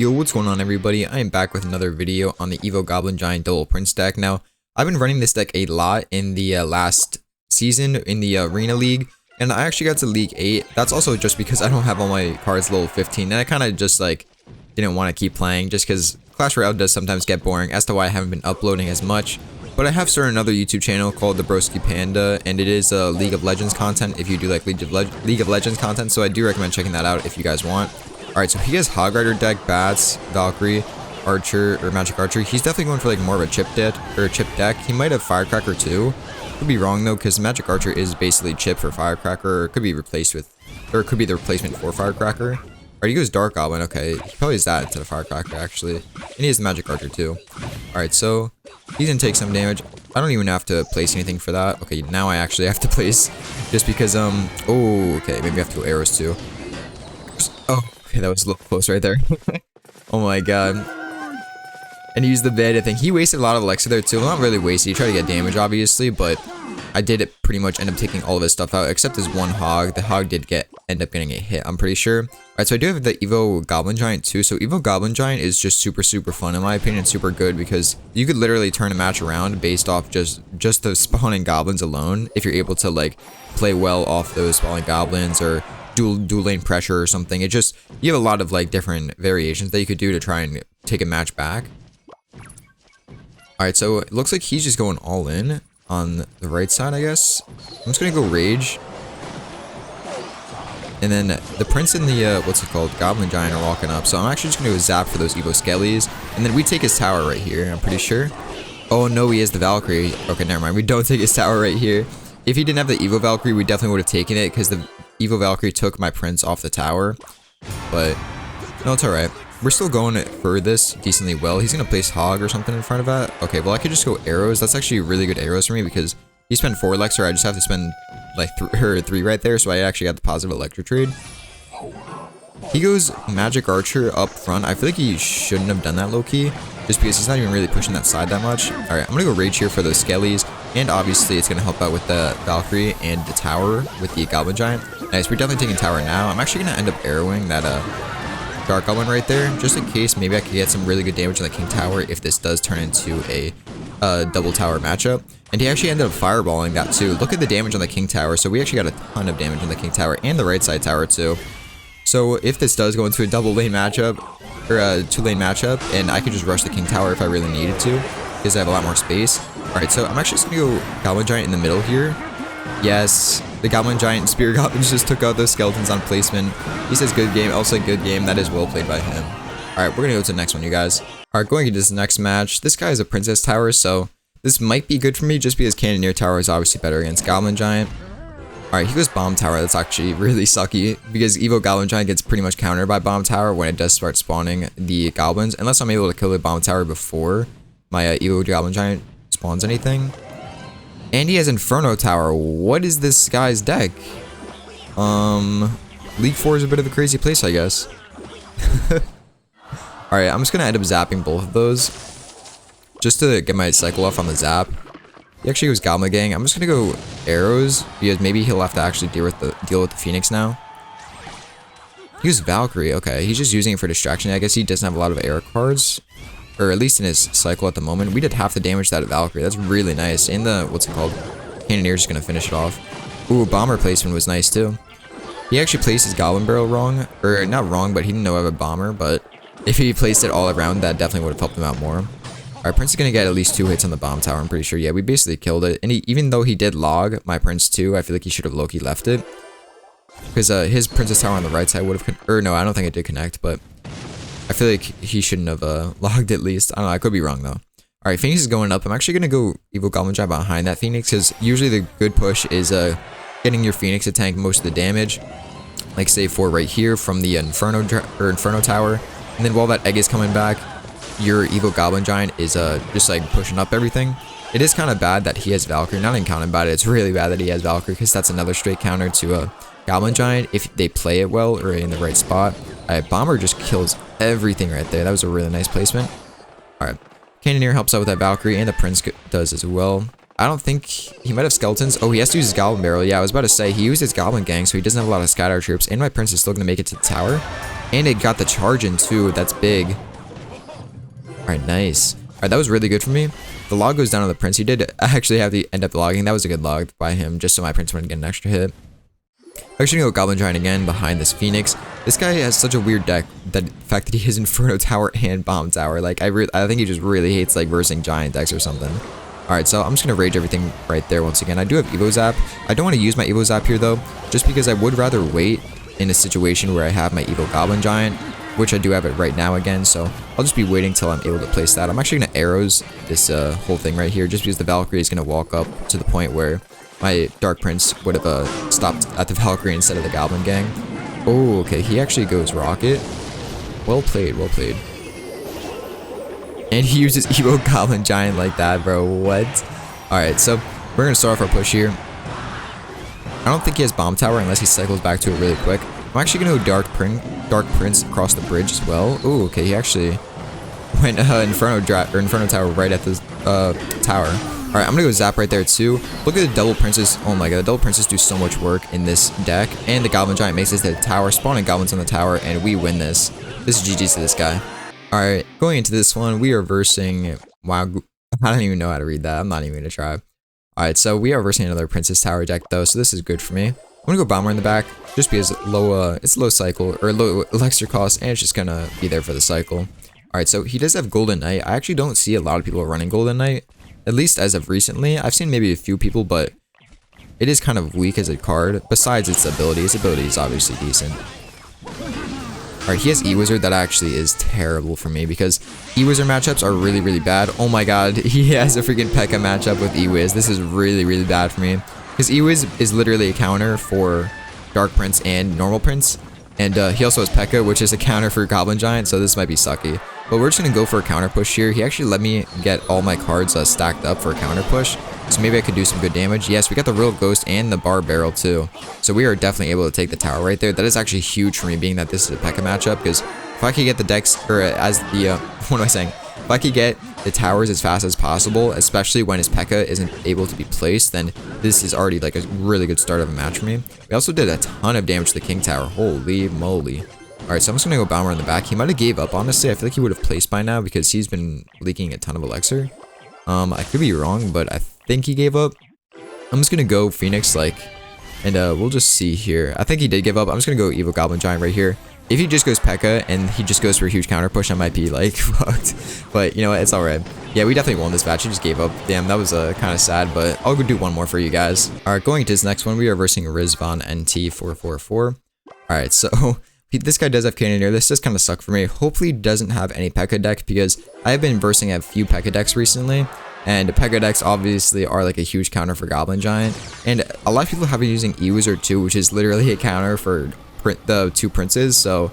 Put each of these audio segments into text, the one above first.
Yo, what's going on everybody? I am back with another video on the Evo Goblin Giant Double Prince deck. Now, I've been running this deck a lot in the last season in the Arena League, and I actually got to League 8. That's also just because I don't have all my cards level 15, and I kind of just like didn't want to keep playing just because Clash Royale does sometimes get boring, as to why I haven't been uploading as much. But I have started another YouTube channel called the BroskiPanda, and it is League of Legends content if you do like League of Legends content, so I do recommend checking that out if you guys want. Alright, so he has Hog Rider deck, Bats, Valkyrie, Archer, or Magic Archer. He's definitely going for like more of a chip deck. He might have Firecracker too. Could be wrong though, because Magic Archer is basically chip for Firecracker, or it could be replaced with, or it could be the replacement for Firecracker. Alright, he goes Dark Goblin. Okay, he probably is that instead of Firecracker actually. And he has the Magic Archer too. Alright, so he's gonna take some damage. I don't even have to place anything for that. Okay, now I actually have to place, just because oh, okay, maybe I have to go arrows too. Oh, okay, that was a little close right there. Oh my god. And he used the Bandit thing. He wasted a lot of Elixir there too. Well, not really wasted. He tried to get damage, obviously, but I did pretty much end up taking all of his stuff out, except his one Hog. The Hog did end up getting a hit, I'm pretty sure. Alright, so I do have the Evo Goblin Giant too. So Evo Goblin Giant is just super fun in my opinion. Super good because you could literally turn a match around based off just the spawning goblins alone, if you're able to like play well off those spawning goblins or dual lane pressure or something. It just, you have a lot of like different variations that you could do to try and take a match back. Alright, so it looks like he's just going all in on the right side, I guess. I'm just gonna go Rage. And then the Prince and the, what's it called, Goblin Giant are walking up. So I'm actually just gonna go Zap for those Evo Skellies. And then we take his tower right here, I'm pretty sure. Oh no, he has the Valkyrie. Okay, never mind. We don't take his tower right here. If he didn't have the Evo Valkyrie, we definitely would have taken it, because the Evo Valkyrie took my Prince off the tower. But no, it's alright. We're still going for this decently well. He's going to place Hog or something in front of that. Okay, well, I could just go arrows. That's actually really good arrows for me, because you spend 4 Elixir. I just have to spend like 3 right there. So I actually got the positive Electro trade. He goes Magic Archer up front. I feel like he shouldn't have done that low-key, just because he's not even really pushing that side that much. Alright, I'm going to go Rage here for those Skellies. And obviously, it's going to help out with the Valkyrie and the tower with the Goblin Giant. Nice, we're definitely taking tower now. I'm actually going to end up arrowing that Dark Goblin right there, just in case maybe I could get some really good damage on the King Tower if this does turn into a double tower matchup. And he actually ended up fireballing that too. Look at the damage on the King Tower. So we actually got a ton of damage on the King Tower and the right side tower too. So if this does go into a double lane matchup, or a 2-lane matchup, and I could just rush the King Tower if I really needed to, because I have a lot more space. Alright, so I'm actually just gonna go Goblin Giant in the middle here. Yes, the Goblin Giant and Spear Goblins just took out those skeletons on placement. He says good game, also good game. That is well played by him. Alright, we're gonna go to the next one, you guys. Alright, going into this next match, this guy is a Princess Tower, so this might be good for me just because Cannoneer Tower is obviously better against Goblin Giant. Alright, he goes Bomb Tower. That's actually really sucky, because Evo Goblin Giant gets pretty much countered by Bomb Tower when it does start spawning the goblins, unless I'm able to kill the Bomb Tower before my Evo Goblin Giant spawns anything. And he has Inferno Tower. What is this guy's deck? League 4 is a bit of a crazy place, I guess. Alright, I'm just gonna end up zapping both of those, just to get my cycle off on the zap. He actually goes Goblin Gang. I'm just gonna go arrows, because maybe he'll have to actually deal with the Phoenix now. He goes Valkyrie. Okay, he's just using it for distraction. I guess he doesn't have a lot of arrow cards, or at least in his cycle at the moment. We did half the damage to that Valkyrie. That's really nice. And the, what's it called? Cannoneer's just gonna finish it off. Ooh, Bomber placement was nice too. He actually placed his Goblin Barrel wrong, or not wrong, but he didn't know I have a Bomber. But if he placed it all around, that definitely would have helped him out more. Alright, Prince is going to get at least 2 hits on the Bomb Tower, I'm pretty sure. Yeah, we basically killed it. And even though he did log my Prince too, I feel like he should have low-key left it. Because his Princess Tower on the right side would have... Or no, I don't think it did connect, but I feel like he shouldn't have logged at least. I don't know, I could be wrong though. Alright, Phoenix is going up. I'm actually going to go Evo Goblin Giant behind that Phoenix, because usually the good push is getting your Phoenix to tank most of the damage. Like say 4 right here from the Inferno Tower. And then while that egg is coming back, your Evo Goblin Giant is just like pushing up everything. It is kind of bad that he has Valkyrie. Not even counting about it, it's really bad that he has Valkyrie, because that's another straight counter to Goblin Giant if they play it well or in the right spot. Alright, Bomber just kills everything right there. That was a really nice placement. Alright, Cannoneer helps out with that Valkyrie, and the Prince does as well. I don't think he might have skeletons. Oh, he has to use his Goblin Barrel. Yeah, I was about to say he used his Goblin Gang, so he doesn't have a lot of Scatter troops, and my Prince is still going to make it to the tower. And it got the charge in too. That's big. Alright, nice. Alright, that was really good for me. The log goes down on the prince. He did actually have to end up logging. That was a good log by him, just so my prince wouldn't get an extra hit. I'm actually gonna go Goblin Giant again behind this Phoenix. This guy has such a weird deck, that the fact that he has Inferno Tower and Bomb Tower. Like, I think he just really hates, like, versing Giant decks or something. Alright, so I'm just gonna rage everything right there once again. I do have Evo Zap. I don't want to use my Evo Zap here, though, just because I would rather wait in a situation where I have my Evo Goblin Giant, which I do have it right now again, so I'll just be waiting till I'm able to place that. I'm actually going to arrows this whole thing right here, just because the Valkyrie is going to walk up to the point where my Dark Prince would have stopped at the Valkyrie instead of the Goblin Gang. Oh, okay, he actually goes Rocket. Well played, well played. And he uses Evo Goblin Giant like that, bro. What? Alright, so we're going to start off our push here. I don't think he has Bomb Tower unless he cycles back to it really quick. I'm actually going to go Dark Prince across the bridge as well. Oh, okay, he actually went Inferno Tower right at the tower. Alright, I'm going to go Zap right there too. Look at the double princes. Oh my god, the double princes do so much work in this deck. And the Goblin Giant makes this to the tower, spawning goblins on the tower, and we win this. This is GG's to this guy. Alright, going into this one, we are versing... Wow, I don't even know how to read that. I'm not even going to try. Alright, so we are versing another Princess Tower deck though, so this is good for me. I'm gonna go Bomber in the back, just because it's low cycle, or low elixir cost, and it's just gonna be there for the cycle. Alright, so he does have Golden Knight. I actually don't see a lot of people running Golden Knight, at least as of recently. I've seen maybe a few people, but it is kind of weak as a card, besides its ability. Its ability is obviously decent. Alright, he has E-Wizard. That actually is terrible for me, because E-Wizard matchups are really, really bad. Oh my god, he has a freaking Pekka matchup with E-Wiz. This is really, really bad for me. Because E-Wiz is literally a counter for Dark Prince and Normal Prince. And he also has Pekka, which is a counter for Goblin Giant, so this might be sucky. But we're just going to go for a counter push here. He actually let me get all my cards stacked up for a counter push. So maybe I could do some good damage. Yes, we got the Real Ghost and the Bar Barrel too. So we are definitely able to take the tower right there. That is actually huge for me, being that this is a Pekka matchup. Because if I could get the decks, or as the, what am I saying? If I could get the towers as fast as possible, especially when his Pekka isn't able to be placed, then this is already like a really good start of a match for me. We also did a ton of damage to the King Tower. Holy moly. Alright, so I'm just going to go Bomber in the back. He might have gave up, honestly. I feel like he would have placed by now because he's been leaking a ton of elixir. I could be wrong, but I think he gave up. I'm just going to go Phoenix, and we'll just see here. I think he did give up. I'm just going to go Evo Goblin Giant right here. If he just goes Pekka and he just goes for a huge counter push, I might be like fucked. But you know what? It's alright. Yeah, we definitely won this match. He just gave up. Damn, that was kind of sad, but I'll go do one more for you guys. Alright, going to this next one, we are versing Rizvan NT444. Alright, so this guy does have Cannoneer. This does kind of suck for me. Hopefully he doesn't have any Pekka deck, because I have been versing a few Pekka decks recently. And Pekka decks obviously are like a huge counter for Goblin Giant. And a lot of people have been using E-Wizard too, which is literally a counter for the two princes, so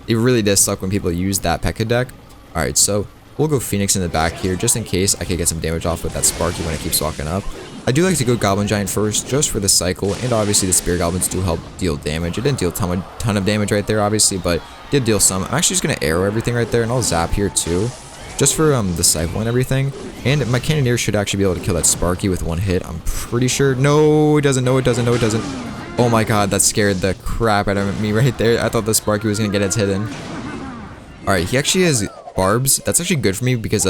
it really does suck when people use that Pekka deck. Alright, so we'll go Phoenix in the back here, just in case I could get some damage off with that Sparky when it keeps walking up. I do like to go Goblin Giant first, just for the cycle, and obviously the Spear Goblins do help deal damage. It didn't deal a ton of damage right there, obviously, but did deal some. I'm actually just going to arrow everything right there, and I'll zap here too, just for the cycle and everything. And my Cannoneer should actually be able to kill that Sparky with one hit, I'm pretty sure. No, it doesn't. No, it doesn't. No, it doesn't. Oh my god, that scared the crap out of me right there. I thought the Sparky was going to get its hidden. Alright, he actually has Barbs. That's actually good for me, because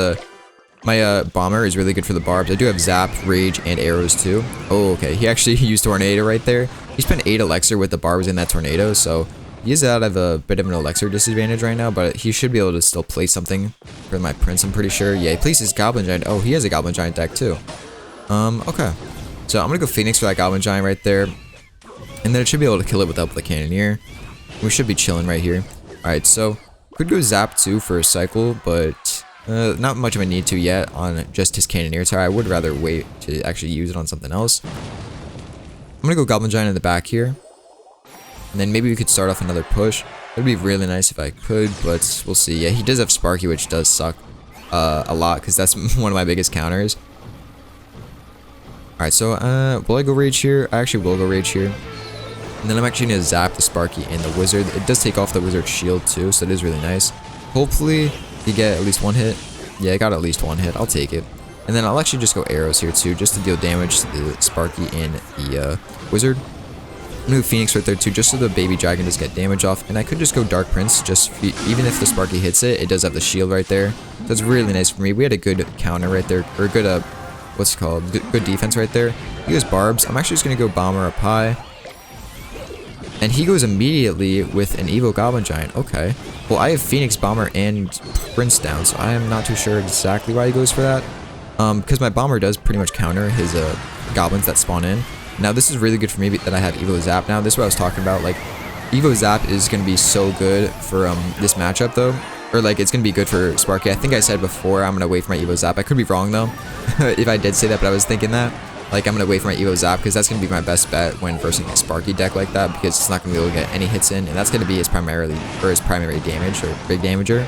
my Bomber is really good for the Barbs. I do have Zap, Rage, and Arrows too. Oh, okay. He actually used Tornado right there. He spent 8 Elixir with the Barbs in that Tornado, so he is out of a bit of an Elixir disadvantage right now, but he should be able to still play something for my Prince, I'm pretty sure. Yeah, he plays his Goblin Giant. Oh, he has a Goblin Giant deck too. Okay. So I'm going to go Phoenix for that Goblin Giant right there. And then it should be able to kill it without the Cannoneer. We should be chilling right here. Alright, so could go Zap 2 for a cycle, but not much of a need to yet on just his Cannoneer tower. I would rather wait to actually use it on something else. I'm going to go Goblin Giant in the back here. And then maybe we could start off another push. It would be really nice if I could, but we'll see. Yeah, he does have Sparky, which does suck a lot, because that's one of my biggest counters. Alright, so will I go Rage here? I actually will go Rage here. And then I'm actually going to zap the Sparky and the Wizard. It does take off the Wizard shield too, so it is really nice. Hopefully you get at least one hit. Yeah, I got at least one hit. I'll take it. And then I'll actually just go Arrows here too, just to deal damage to the Sparky and the Wizard. move Phoenix right there too, just so the baby dragon does get damage off. And I could just go Dark Prince, even if the Sparky hits it, it does have the shield right there. So it's really nice for me. We had a good counter right there, or good, what's it called? Good defense right there. He goes Barbs. I'm actually just going to go Bomber up high. And he goes immediately with an Evo Goblin Giant. Okay. Well, I have Phoenix, Bomber, and Prince down, so I am not too sure exactly why he goes for that. Because my Bomber does pretty much counter his goblins that spawn in. Now, this is really good for me that I have Evo Zap now. This is what I was talking about. Like, Evo Zap is going to be so good for this matchup, though. Or, like, it's going to be good for Sparky. I think I said before I'm going to wait for my Evo Zap. I could be wrong, though, if I did say that, but I was thinking that. Like, I'm going to wait for my Evo Zap because that's going to be my best bet when versing a Sparky deck like that, because it's not going to be able to get any hits in, and that's going to be his primary damage, or big damager.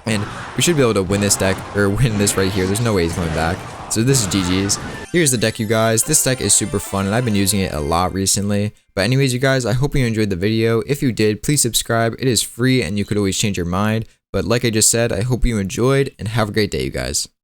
And we should be able to win this deck, or win this right here. There's no way he's coming back. So this is GG's. Here's the deck, you guys. This deck is super fun, and I've been using it a lot recently. But anyways, you guys, I hope you enjoyed the video. If you did, please subscribe. It is free, and you could always change your mind. But like I just said, I hope you enjoyed, and have a great day, you guys.